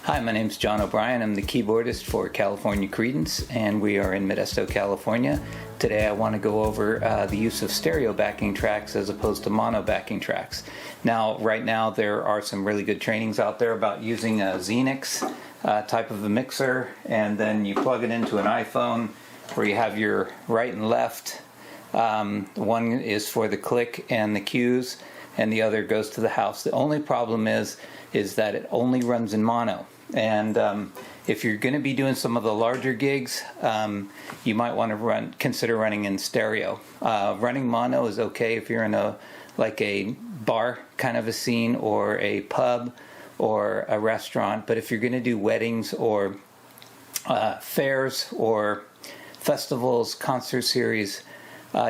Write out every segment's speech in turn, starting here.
Hi, my name's John O'Brien. I'm the keyboardist for California Credence, and we are in Modesto, California. Today I want to go over the use of stereo backing tracks as opposed to mono backing tracks. Now, right now there are some really good trainings out there about using a Xenix type of a mixer, and then you plug it into an iPhone where you have your right and left. One is for the click and the cues, and the other goes to the house. The only problem is that it only runs in mono. And if you're going to be doing some of the larger gigs, you might want to consider running in stereo. Running mono is okay if you're in a bar kind of a scene or a pub or a restaurant. But if you're going to do weddings or fairs or festivals, concert series,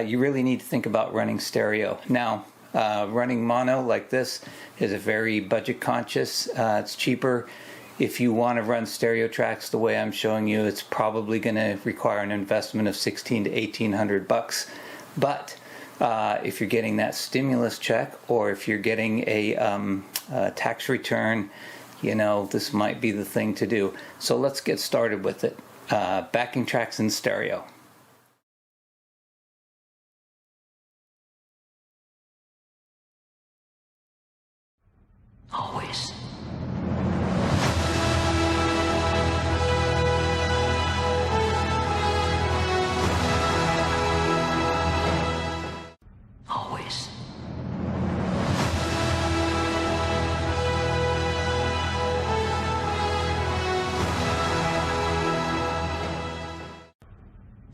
you really need to think about running stereo. Now, running mono like this is a very budget conscious. It's cheaper. If you want to run stereo tracks the way I'm showing you, it's probably going to require an investment of $1,600 to $1,800. But if you're getting that stimulus check, or if you're getting a tax return, you know, this might be the thing to do. So let's get started with it. Backing tracks in stereo. Always. Always.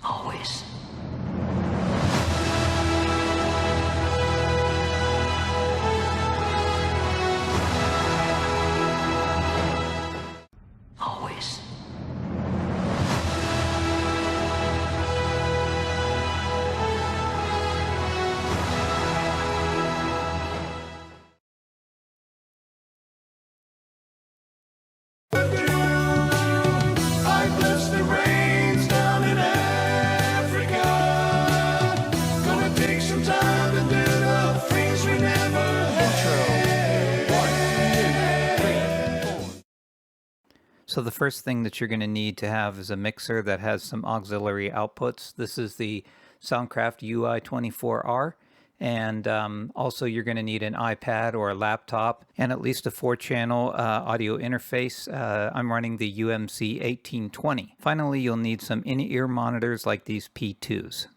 Always. Always. I bless the rains down in Africa. Gonna take some time to do the things we never had. So the first thing that you're going to need to have is a mixer that has some auxiliary outputs. This is the Soundcraft UI24R. And also you're going to need an iPad or a laptop and at least a 4-channel audio interface. I'm running the UMC 1820. Finally, you'll need some in-ear monitors like these P2s.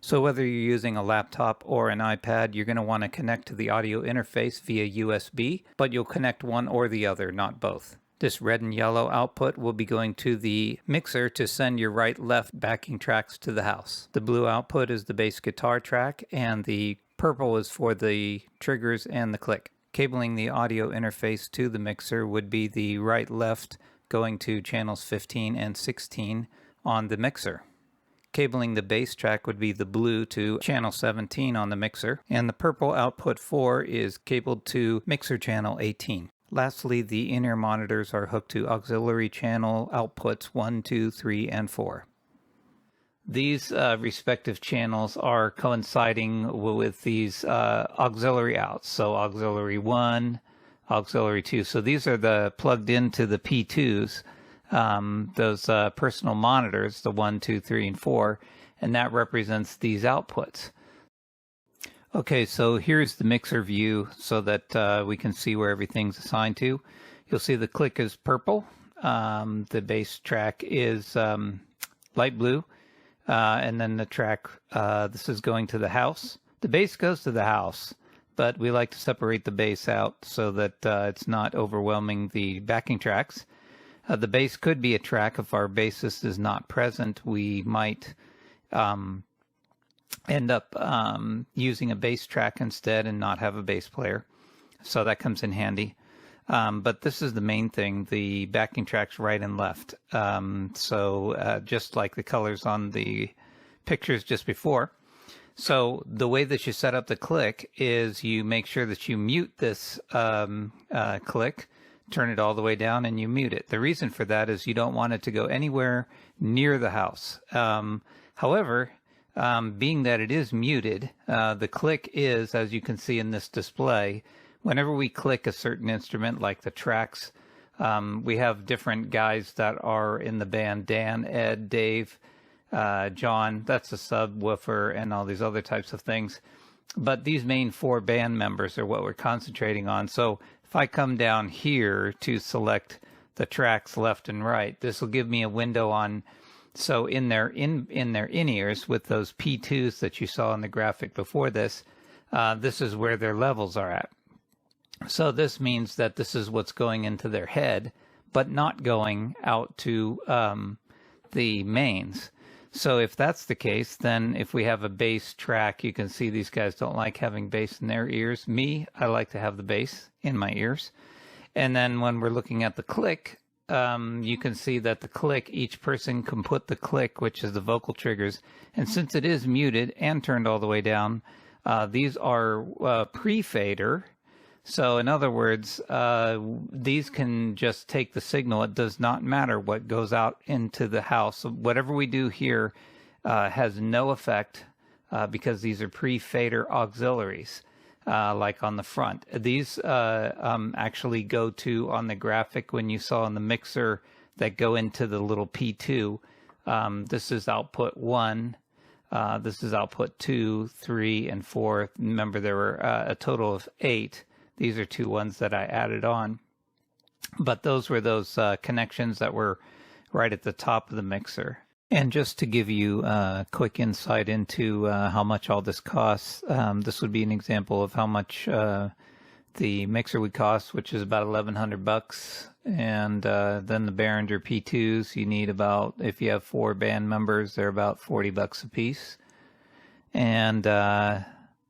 So whether you're using a laptop or an iPad, you're going to want to connect to the audio interface via USB, but you'll connect one or the other, not both. This red and yellow output will be going to the mixer to send your right-left backing tracks to the house. The blue output is the bass guitar track, and the purple is for the triggers and the click. Cabling the audio interface to the mixer would be the right-left going to channels 15 and 16 on the mixer. Cabling the bass track would be the blue to channel 17 on the mixer, and the purple output 4 is cabled to mixer channel 18. Lastly, the in-ear monitors are hooked to auxiliary channel outputs 1, 2, 3, and 4. These respective channels are coinciding with these auxiliary outs. So auxiliary 1, auxiliary 2. So these are the plugged into the P2s, those personal monitors, the 1, 2, 3, and 4, and that represents these outputs. Okay, so here's the mixer view so that we can see where everything's assigned to. You'll see the click is purple, the bass track is light blue, and then the track, this is going to the house. The bass goes to the house, but we like to separate the bass out so that it's not overwhelming the backing tracks. The bass could be a track. If our bassist is not present, we might end up using a bass track instead and not have a bass player. So that comes in handy. But this is the main thing, the backing tracks right and left. Just like the colors on the pictures just before. So the way that you set up the click is you make sure that you mute this click, turn it all the way down, and you mute it. The reason for that is you don't want it to go anywhere near the house. However, being that it is muted, the click is, as you can see in this display, whenever we click a certain instrument, like the tracks, we have different guys that are in the band: Dan, Ed, Dave, John. That's a subwoofer and all these other types of things. But these main 4 band members are what we're concentrating on. So if I come down here to select the tracks left and right, this will give me a window on. So in their in-ears with those P2s that you saw in the graphic before this, this is where their levels are at. So this means that this is what's going into their head, but not going out to the mains. So if that's the case, then if we have a bass track, you can see these guys don't like having bass in their ears. Me, I like to have the bass in my ears. And then when we're looking at the click, you can see that the click, each person can put the click, which is the vocal triggers. And since it is muted and turned all the way down, these are pre-fader. So in other words, these can just take the signal. It does not matter what goes out into the house. So whatever we do here has no effect because these are pre-fader auxiliaries, like on the front. These actually go to, on the graphic when you saw in the mixer, that go into the little P2. This is output 1. This is output 2, 3, and 4. Remember, there were a total of 8. These are 2 ones that I added on. But those were those connections that were right at the top of the mixer. And just to give you a quick insight into how much all this costs, this would be an example of how much the mixer would cost, which is about $1,100. And then the Behringer P2s, you need about, if you have 4 band members, they're about $40 a piece. And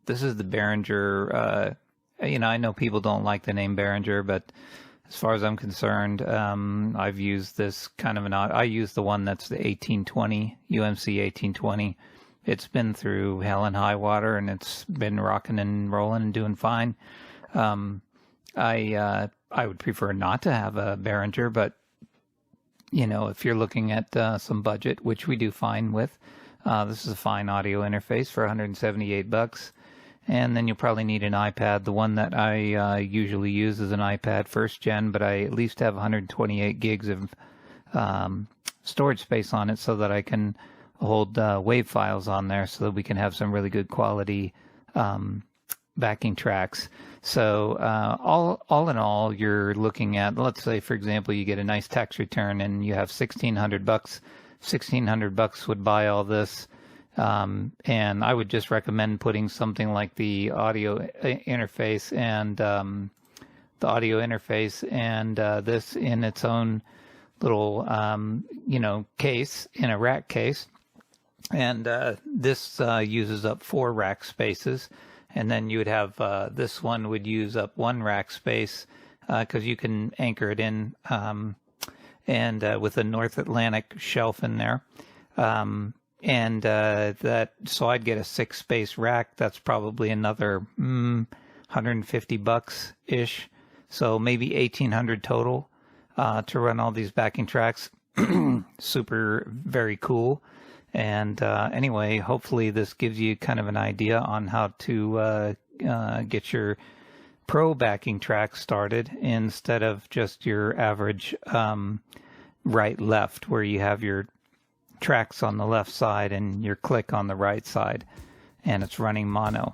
this is the Behringer. I know people don't like the name Behringer, but as far as I'm concerned, I've used this kind of I use the one that's the 1820, UMC 1820. It's been through hell and high water, and it's been rocking and rolling and doing fine. I would prefer not to have a Behringer, but, if you're looking at some budget, which we do fine with, this is a fine audio interface for $178. And then you'll probably need an iPad. The one that I usually use is an iPad 1st gen, but I at least have 128 gigs of storage space on it so that I can hold WAV files on there so that we can have some really good quality backing tracks. So all in all, you're looking at, let's say, for example, you get a nice tax return and you have $1,600. $1,600 would buy all this. And I would just recommend putting something like the audio interface and this in its own little case, in a rack case. And this uses up 4 rack spaces, and then you would have this one would use up 1 rack space because you can anchor it in and with a North Atlantic shelf in there. So I'd get a 6-space rack. That's probably another $150 ish. So maybe $1,800 total to run all these backing tracks. Super, very cool. And anyway, hopefully this gives you kind of an idea on how to get your pro backing track started instead of just your average right-left, where you have your tracks on the left side and your click on the right side, and it's running mono.